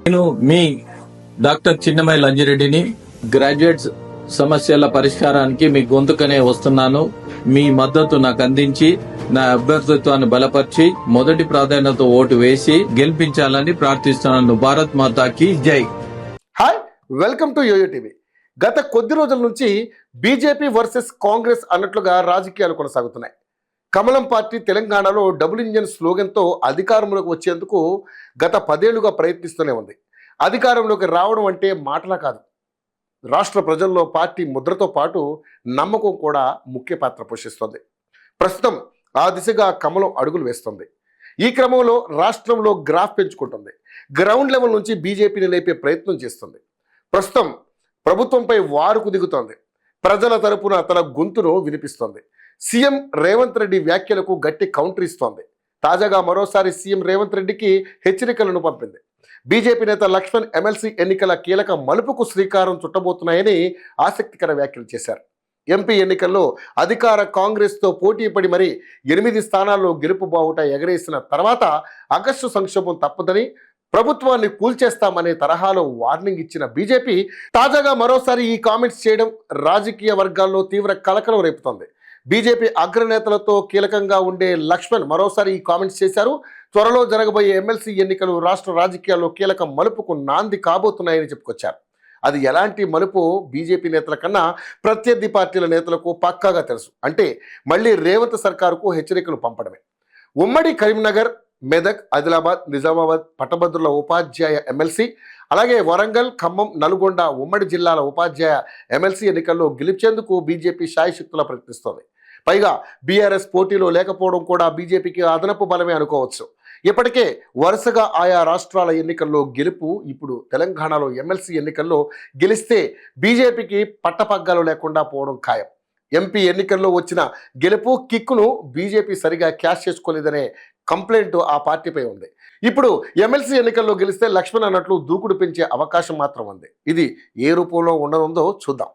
నేను మీ doctor చిన్నమై లంజిరెడ్డిని graduates సమస్యల పరిష్కారానికి మీ గొంతుకనే వస్తున్నాను. మీ మద్దతు నాకు అందించి నా అభ్యర్థిత్వాన్ని బలపరిచి మొదటి ప్రాధాన్యత ఓటు వేసి గెలిపించాలని ప్రార్థిస్తున్నాను. భారత్ మాతాకి జై. Hi, welcome to YoYo TV. గత కొద్ది రోజుల నుంచి బీజేపీ వర్సెస్ కాంగ్రెస్ అన్నట్లుగా రాజకీయాలు కొనసాగుతున్నాయి. కమలం పార్టీ తెలంగాణలో డబుల్ ఇంజన్ స్లోగన్తో అధికారంలోకి వచ్చేందుకు గత 10 ఏళ్లుగా ప్రయత్నిస్తూనే ఉంది. అధికారంలోకి రావడం అంటే మాటలా కాదు, రాష్ట్ర ప్రజల్లో పార్టీ ముద్రతో పాటు నమ్మకం కూడా ముఖ్య పాత్ర పోషిస్తుంది. ప్రస్తుతం ఆ దిశగా కమలం అడుగులు వేస్తుంది. ఈ క్రమంలో రాష్ట్రంలో గ్రాఫ్ పెంచుకుంటుంది. గ్రౌండ్ లెవెల్ నుంచి బీజేపీని లేపే ప్రయత్నం చేస్తుంది. ప్రస్తుతం ప్రభుత్వంపై వారుకు దిగుతోంది. ప్రజల తరపున తన గొంతును వినిపిస్తోంది. సీఎం రేవంత్ రెడ్డి వ్యాఖ్యలకు గట్టి కౌంటర్ ఇస్తోంది. తాజాగా మరోసారి సీఎం రేవంత్ రెడ్డికి హెచ్చరికలను పంపింది. బీజేపీ నేత లక్ష్మణ్ ఎమ్మెల్సీ ఎన్నికల కీలక మలుపుకు శ్రీకారం చుట్టబోతున్నాయని ఆసక్తికర వ్యాఖ్యలు చేశారు. ఎంపీ ఎన్నికల్లో అధికార కాంగ్రెస్తో పోటీ పడి మరీ 8 స్థానాల్లో గెలుపు బావుట ఎగరేసిన తర్వాత ఆగస్టు సంక్షోభం తప్పదని, ప్రభుత్వాన్ని కూల్చేస్తామనే తరహాలో వార్నింగ్ ఇచ్చిన బీజేపీ తాజాగా మరోసారి ఈ కామెంట్స్ చేయడం రాజకీయ వర్గాల్లో తీవ్ర కలకలం రేపుతోంది. బీజేపీ అగ్రనేతలతో కీలకంగా ఉండే లక్ష్మణ్ మరోసారి ఈ కామెంట్స్ చేశారు. త్వరలో జరగబోయే ఎమ్మెల్సీ ఎన్నికలు రాష్ట్ర రాజకీయాల్లో కీలక మలుపుకు నాంది కాబోతున్నాయని చెప్పుకొచ్చారు. అది ఎలాంటి మలుపు బీజేపీ నేతల కన్నా ప్రత్యర్థి పార్టీల నేతలకు పక్కాగా తెలుసు. అంటే మళ్ళీ రేవంత్ సర్కారుకు హెచ్చరికలు పంపడమే. ఉమ్మడి కరీంనగర్, మెదక్, ఆదిలాబాద్, నిజామాబాద్ పట్టభద్రుల ఉపాధ్యాయ ఎమ్మెల్సీ, అలాగే వరంగల్, ఖమ్మం, నల్గొండ ఉమ్మడి జిల్లాల ఉపాధ్యాయ ఎమ్మెల్సీ ఎన్నికల్లో గెలిచేందుకు బీజేపీ శాయశక్తులా ప్రయత్నిస్తోంది. పైగా బీఆర్ఎస్ పోటీలో లేకపోవడం కూడా బీజేపీకి అదనపు బలమే అనుకోవచ్చు. ఇప్పటికే వరుసగా ఆయా రాష్ట్రాల ఎన్నికల్లో గెలుపు, ఇప్పుడు తెలంగాణలో ఎమ్మెల్సీ ఎన్నికల్లో గెలిస్తే బీజేపీకి పట్టపగ్గాలు లేకుండా పోవడం ఖాయం. ఎంపీ ఎన్నికల్లో వచ్చిన గెలుపు కిక్కును బీజేపీ సరిగా క్యాష్ చేసుకోలేదనే కంప్లైంట్ ఆ పార్టీపై ఉంది. ఇప్పుడు ఎమ్మెల్సీ ఎన్నికల్లో గెలిస్తే లక్ష్మణ్ అన్నట్లు దూకుడు పెంచే అవకాశం మాత్రం ఉంది. ఇది ఏ రూపంలో ఉండనుందో చూద్దాం.